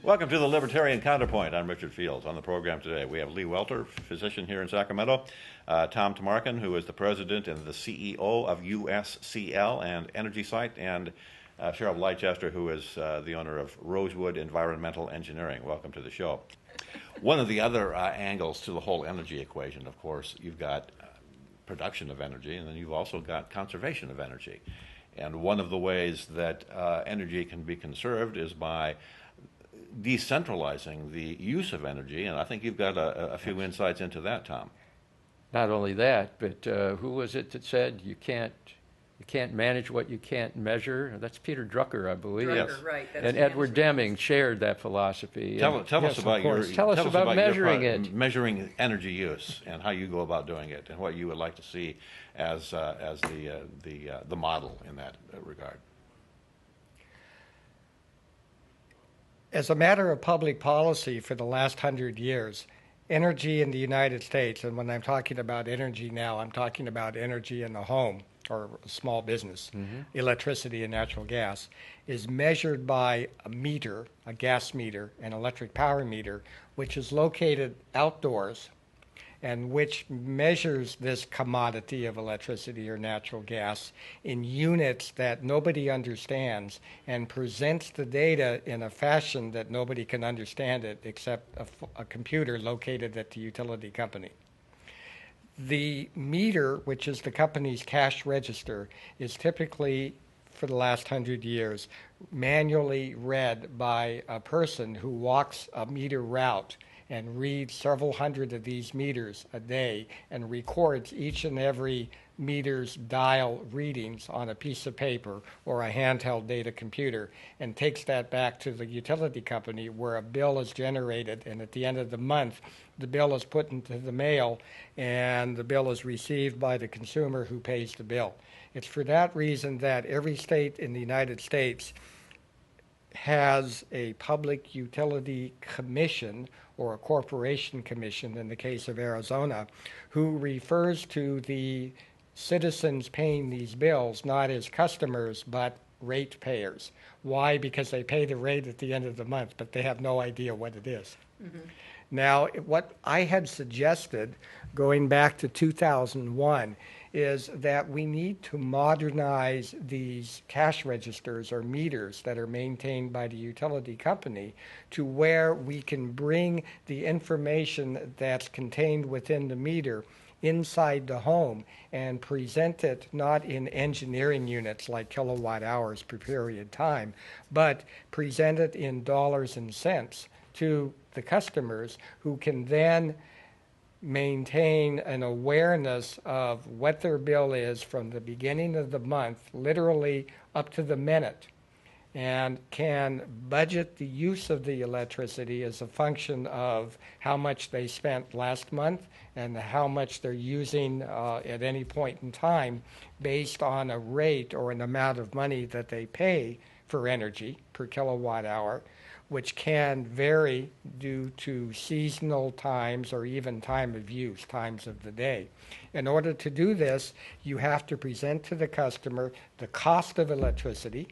Welcome to the Libertarian Counterpoint. I'm Richard Fields. On the program today, we have Lee Welter, physician here in Sacramento, Tom Tamarkin, who is the president and the CEO of USCL and Energy Site, and Cheryl Bly-Chester, who is the owner of Rosewood Environmental Engineering. Welcome to the show. One of the other angles to the whole energy equation, of course, you've got production of energy, and then you've also got conservation of energy. And one of the ways that energy can be conserved is by decentralizing the use of energy, and I think you've got a few insights into that, Tom. Not only that, but who was it that said you can't manage what you can't measure? That's Peter Drucker, I believe. Yes. Right. And Edward Deming shared that philosophy. Tell us about measuring energy use and how you go about doing it, and what you would like to see as the model in that regard. As a matter of public policy for the last 100 years, energy in the United States, and when I'm talking about energy now, I'm talking about energy in the home or small business, electricity and natural gas, is measured by a meter, a gas meter, an electric power meter, which is located outdoors and which measures this commodity of electricity or natural gas in units that nobody understands and presents the data in a fashion that nobody can understand it except a computer located at the utility company. The meter, which is the company's cash register, is typically, for the last 100 years, manually read by a person who walks a meter route and reads several hundred of these meters a day and records each and every meter's dial readings on a piece of paper or a handheld data computer and takes that back to the utility company where a bill is generated, and at the end of the month the bill is put into the mail and the bill is received by the consumer who pays the bill. It's for that reason that every state in the United States has a public utility commission or a corporation commission in the case of Arizona, who refers to the citizens paying these bills not as customers but ratepayers. Why? Because they pay the rate at the end of the month, but they have no idea what it is. Now, what I had suggested going back to 2001 is that we need to modernize these cash registers or meters that are maintained by the utility company to where we can bring the information that's contained within the meter inside the home and present it not in engineering units like kilowatt hours per period time, but present it in dollars and cents to the customers, who can then maintain an awareness of what their bill is from the beginning of the month, literally up to the minute, and can budget the use of the electricity as a function of how much they spent last month and how much they're using at any point in time based on a rate or an amount of money that they pay for energy per kilowatt hour, which can vary due to seasonal times or even time of use, times of the day. In order to do this, you have to present to the customer the cost of electricity,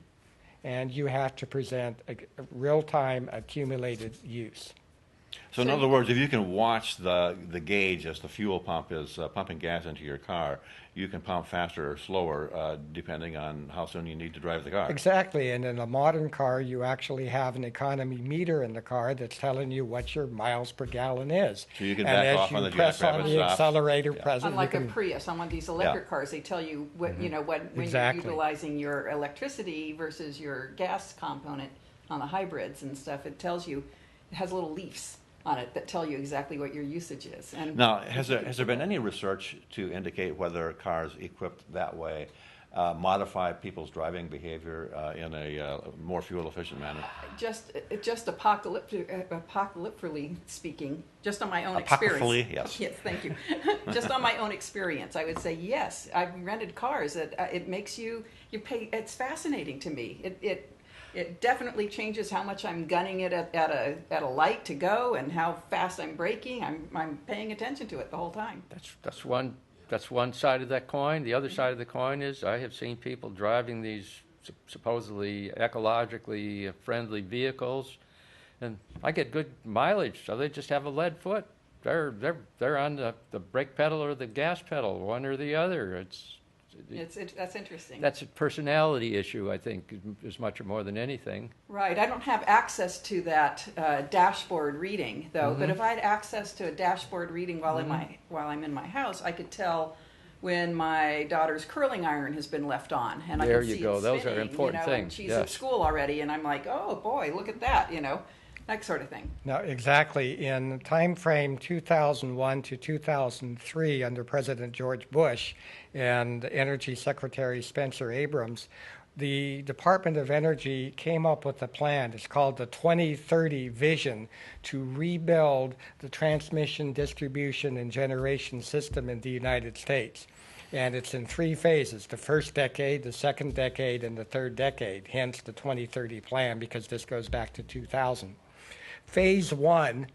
and you have to present a real-time accumulated use. So in other words, if you can watch the gauge as the fuel pump is pumping gas into your car, you can pump faster or slower depending on how soon you need to drive the car. Exactly, and in a modern car, you actually have an economy meter in the car that's telling you what your miles per gallon is. So you can back off on the press on the accelerator, Unlike a Prius, on one of these electric cars, they tell you what when you're utilizing your electricity versus your gas component on the hybrids and stuff. It tells you, it has little leafs on it that tell you exactly what your usage is. And now, has there been any research to indicate whether cars equipped that way modify people's driving behavior in a more fuel-efficient manner? Just apocalyptically speaking, just on my own experience. Yes. Yes, thank you. Just on my own experience, I would say yes. I've rented cars that it makes you pay. It's fascinating to me. It definitely changes how much I'm gunning it at a light to go and how fast I'm braking. I'm paying attention to it the whole time. That's one side of that coin. The other side of the coin is I have seen people driving these supposedly ecologically friendly vehicles, and I get good mileage. So they just have a lead foot. They're on the brake pedal or the gas pedal, one or the other. That's interesting. That's a personality issue, I think, as much or more than anything. Right. I don't have access to that dashboard reading, though. But if I had access to a dashboard reading while I'm in my house, I could tell when my daughter's curling iron has been left on, and There I can you see go. it Those spinning, are important things. And she's Yes. at school already, and I'm like, oh boy, look at that, that sort of thing. Now, exactly. In the time frame 2001 to 2003, under President George Bush and Energy Secretary Spencer Abrams, the Department of Energy came up with a plan. It's called the 2030 Vision to rebuild the transmission, distribution, and generation system in the United States. And it's in 3 phases: the first decade, the second decade, and the third decade, hence the 2030 plan, because this goes back to 2000. Phase 1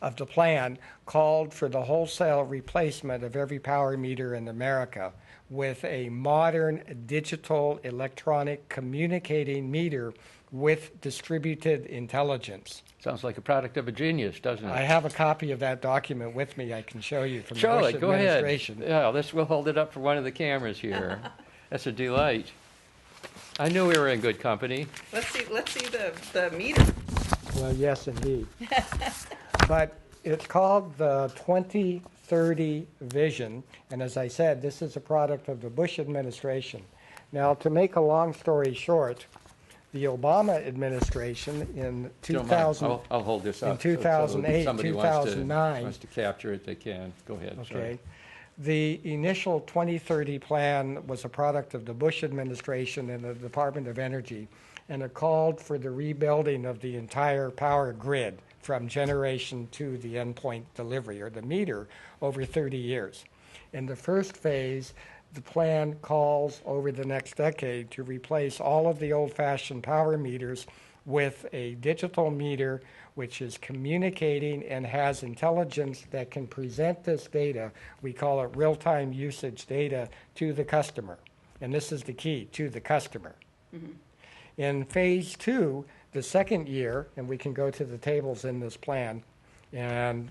of the plan called for the wholesale replacement of every power meter in America with a modern digital electronic communicating meter with distributed intelligence. Sounds like a product of a genius, doesn't it? I have a copy of that document with me I can show you from the Show Bush it. Go ahead. administration. Yeah, we'll hold it up for one of the cameras here. That's a delight. I knew we were in good company. Let's see the meter. Well, yes, indeed. But it's called the 2030 Vision, and as I said, this is a product of the Bush administration. Now, to make a long story short, the Obama administration in Don't mind. 2000, I'll hold this up. in 2008, if somebody 2009, wants to capture it, they can. Go ahead. okay, Sorry. the initial 2030 plan was a product of the Bush administration and the Department of Energy, and it called for the rebuilding of the entire power grid from generation to the endpoint delivery, or the meter, over 30 years. In the first phase, the plan calls over the next decade to replace all of the old-fashioned power meters with a digital meter which is communicating and has intelligence that can present this data, we call it real-time usage data, to the customer. And this is the key, to the customer. In phase 2, the second year, and we can go to the tables in this plan, and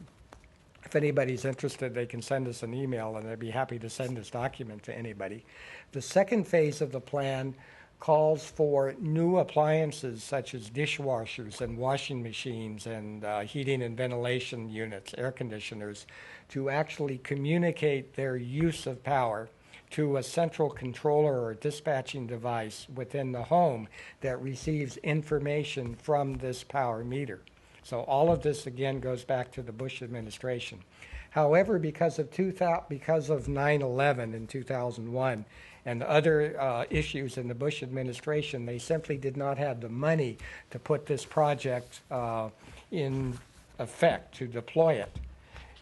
if anybody's interested, they can send us an email, and I'd be happy to send this document to anybody. The second phase of the plan calls for new appliances such as dishwashers and washing machines and heating and ventilation units, air conditioners, to actually communicate their use of power to a central controller or dispatching device within the home that receives information from this power meter. So all of this, again, goes back to the Bush administration. However, because of 9/11 in 2001 and other issues in the Bush administration, they simply did not have the money to put this project in effect, to deploy it.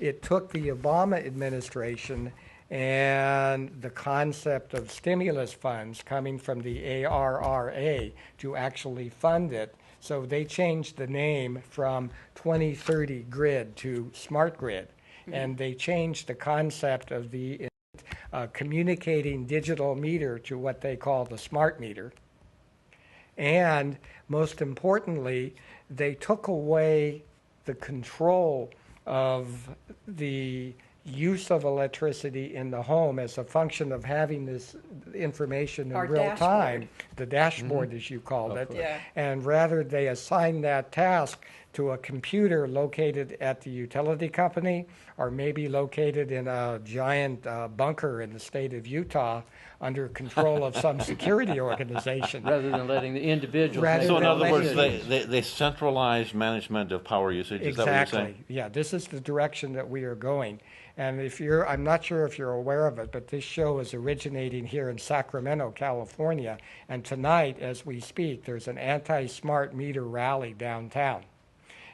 It took the Obama administration and the concept of stimulus funds coming from the ARRA to actually fund it. So they changed the name from 2030 Grid to Smart Grid. And they changed the concept of the communicating digital meter to what they call the smart meter. And most importantly, they took away the control of the use of electricity in the home as a function of having this information in Our real time, dashboard. the dashboard as you called it, Yeah. and rather they assign that task to a computer located at the utility company or maybe located in a giant bunker in the state of Utah under control of some security organization. Rather than letting the individuals Rather make So in than other their words, decisions. they centralize management of power usage. Is that what you're saying? Exactly. Yeah, this is the direction that we are going. And I'm not sure if you're aware of it, but this show is originating here in Sacramento, California. And tonight, as we speak, there's an anti-smart meter rally downtown.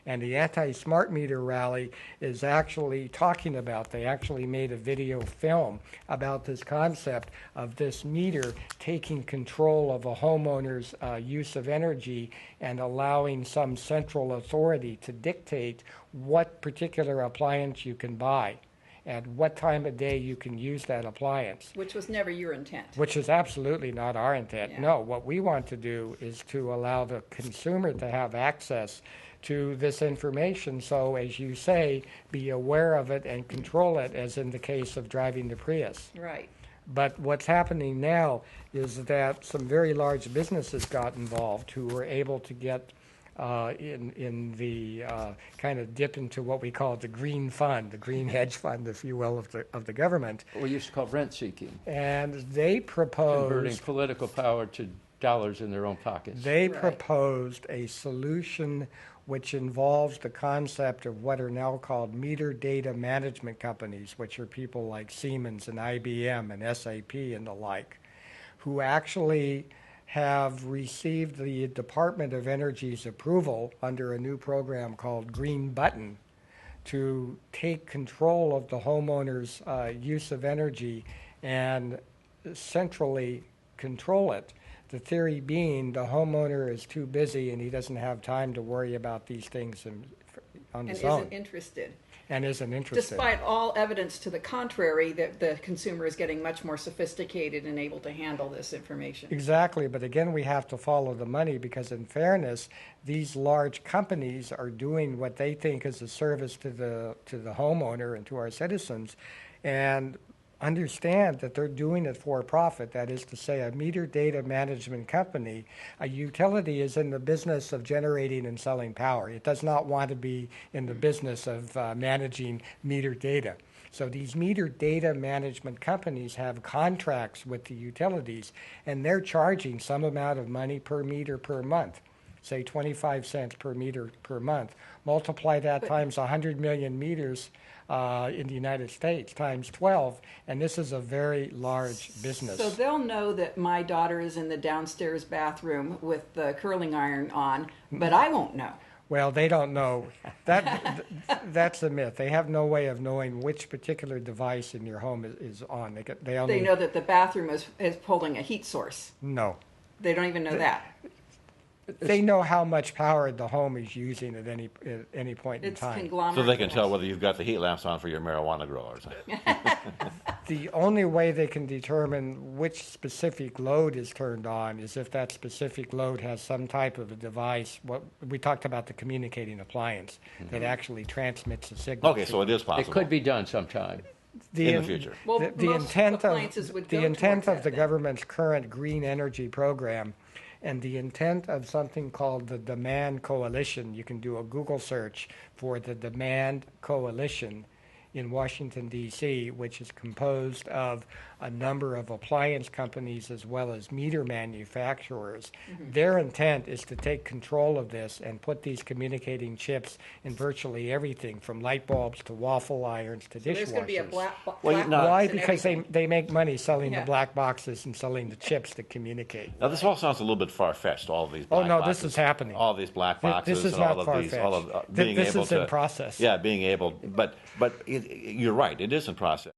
And the anti-smart meter rally is actually talking about, they actually made a video film about this concept of this meter taking control of a homeowner's use of energy and allowing some central authority to dictate what particular appliance you can buy. at what time of day you can use that appliance. Which was never your intent. Which is absolutely not our intent. Yeah. No, what we want to do is to allow the consumer to have access to this information. So, as you say, be aware of it and control it, as in the case of driving the Prius. Right. But what's happening now is that some very large businesses got involved who were able to get in the kind of dip into what we call the green fund, the green hedge fund, if you will, of the government. We used to call rent seeking, And they proposed converting political power to dollars in their own pockets. They Right. proposed a solution which involves the concept of what are now called meter data management companies, which are people like Siemens and IBM and SAP and the like, who actually have received the Department of Energy's approval under a new program called Green Button to take control of the homeowner's use of energy and centrally control it. The theory being the homeowner is too busy and he doesn't have time to worry about these things on And his own isn't interested. and isn't interested. Despite all evidence to the contrary, that the consumer is getting much more sophisticated and able to handle this information. Exactly, but again, we have to follow the money because, in fairness, these large companies are doing what they think is a service to the homeowner and to our citizens, and understand that they're doing it for profit. That is to say, a meter data management company, a utility, is in the business of generating and selling power. It does not want to be in the business of managing meter data. So these meter data management companies have contracts with the utilities, and they're charging some amount of money per meter per month, say 25 cents per meter per month. Multiply that times 100 million meters in the United States, times 12, and this is a very large business. So they'll know that my daughter is in the downstairs bathroom with the curling iron on, but I won't know. Well, they don't know. That's a myth. They have no way of knowing which particular device in your home is on. They only They know that the bathroom is holding a heat source. No. They don't even know that. They know how much power the home is using at any point in It's time. conglomerate. So they can tell whether you've got the heat lamps on for your marijuana growers. The only way they can determine which specific load is turned on is if that specific load has some type of a device. What we talked about, the communicating appliance that actually transmits a signal. Okay, so it is It possible. could be done sometime. in the future. Well, the most intent appliances would go the intent towards of the that then. government's current green energy program and the intent of something called the Demand Coalition. You can do a Google search for the Demand Coalition in Washington, D.C., which is composed of a number of appliance companies as well as meter manufacturers. Their intent is to take control of this and put these communicating chips in virtually everything, from light bulbs to waffle irons to So there's going to be a dishwashers. black Well, box. no. Why? and Because everything. they make money selling Yeah. the black boxes and selling the chips that communicate. Now, this all sounds a little bit far-fetched, all of these Oh, black no, boxes. this is happening. All these black Th- boxes this is and all not of these, all of far-fetched. being This able is to... in process. Yeah, being able, but you're right, it is in process.